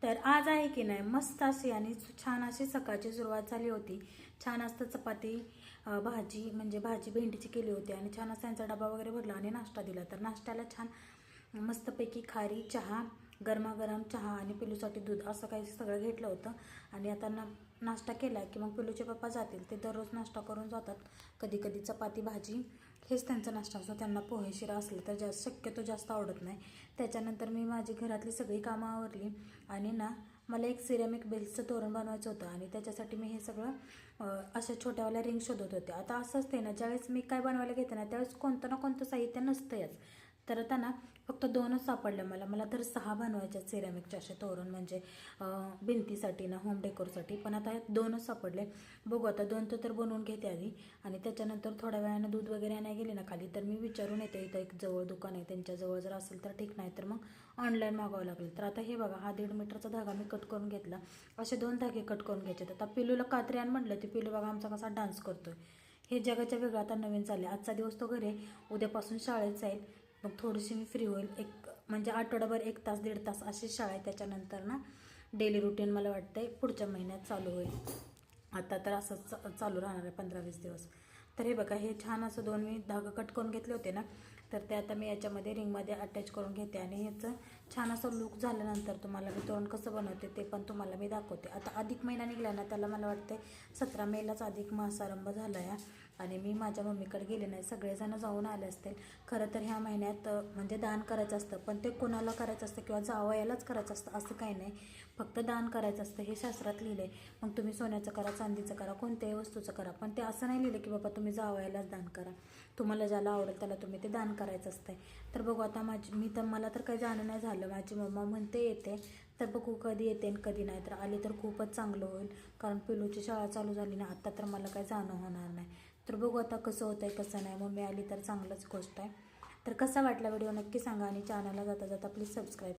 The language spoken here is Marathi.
तर आज आहे की नाही मस्त अशी आणि छान अशी सकाळची सुरुवात झाली होती. छान असतं चपाती भाजी म्हणजे भाजी भेंडीची केली होती आणि छान असा यांचा डबा वगैरे भरला आणि नाश्ता दिला. तर नाश्त्याला छान मस्तपैकी खारी चहा, गरमागरम चहा आणि पिलूसाठी दूध असं काही सगळं घेतलं होतं. आणि आता नाश्ता केला की मग पिलूचे पप्पा जातील. ते दररोज नाश्ता करून जातात. कधी कधी चपाती भाजी हेच त्यांचा नाश्ता असतो. त्यांना पोहे शिरा असलं तर शक्यतो जास्त आवडत नाही. त्याच्यानंतर मी माझी घरातली सगळी कामं आवरली आणि मला एक सिरेमिक बेल्सचं तोरण बनवायचं होतं आणि त्याच्यासाठी मी हे सगळं अशा छोट्यावाल्या रिंग शोधत होते. आता असं असते ना, ज्यावेळेस मी काय बनवायला घेते ना त्यावेळेस कोणतं ना कोणतं साहित्य नसतंच. तर आता फक्त 2च सापडल्या मला तर 6 बनवायच्या सिरेमिकचे असे तोरण म्हणजे भिंतीसाठी होम डेकोरसाठी. पण आता 2च सापडले. बघू आता 2 तर बनवून घेते आधी आणि त्याच्यानंतर थोड्या वेळानं दूध वगैरे आणायला गेले ना खाली तर मी विचारून येते. इथं एक जवळ दुकान आहे, त्यांच्याजवळ जर असेल तर ठीक, नाही तर मग ऑनलाईन मागवावं लागेल. तर आता हे बघा, हा 1.5 मीटरचा धागा मी कट करून घेतला. असे 2 धागे कट करून घ्यायचे. आता पिलूला कात्री आण म्हटलं ते पिलू बघा आमचा कसा डान्स करतोय. हे जगाच्या वेगळं आता नवीन चालले. आजचा दिवस तो घरी, उद्यापासून शाळेत जाईल. मग थोडीशी मी फ्री होईल. म्हणजे आठवडाभर 1 तास 1.5 तास अशी शाळा आहे. त्याच्यानंतर डेली रुटीन मला वाटतंय पुढच्या महिन्यात चालू होईल. आता तर असंच चालू राहणार आहे 15-20 दिवस. तर हे बघा, हे छान असं 2 मी धागा कट करून घेतले होते ना, तर ते आता मी याच्यामध्ये रिंगमध्ये अटॅच करून घेते आणि ह्याचं छान असं लुक झाल्यानंतर तुम्हाला मी तोरण कसं बनवते ते पण तुम्हाला मी दाखवते. आता अधिक महिना निघाला ना, त्याला मला वाटते 17 मेलाच अधिक मास आरंभ झाला आहे आणि मी माझ्या मम्मीकडे गेले नाही. सगळेजण जाऊन आले असतील. खरं तर ह्या महिन्यात म्हणजे दान करायचं असतं, पण ते कोणाला करायचं असतं किंवा जावयालाच करायचं असतं असं काही नाही. फक्त दान करायचं असतं हे शास्त्रात लिहिलं आहे. मग तुम्ही सोन्याचं करा, चांदीचं करा, कोणत्याही वस्तूचं करा, पण ते असं नाही लिहिलं की बाबा तुम्ही जावयालाच दान करा. तुम्हाला ज्याला आवडेल त्याला तुम्ही ते दान करायचं असतं. तर बघू आता मला तर काही जाणं नाही झालं. माझी मम्मा म्हणते येते, तर बघू कधी येते आणि कधी नाही. तर आली तर खूपच चांगलं होईल, कारण पिलूची शाळा चालू झाली ना आता, तर मला काही जाणं होणार नाही. तर बघू आता कसं होतंय कसं नाही. मम्मी आली तर चांगलंच गोष्ट आहे. तर कसा वाटला व्हिडिओ नक्की सांगा आणि चॅनलला जाता जाता प्लीज सबस्क्राईब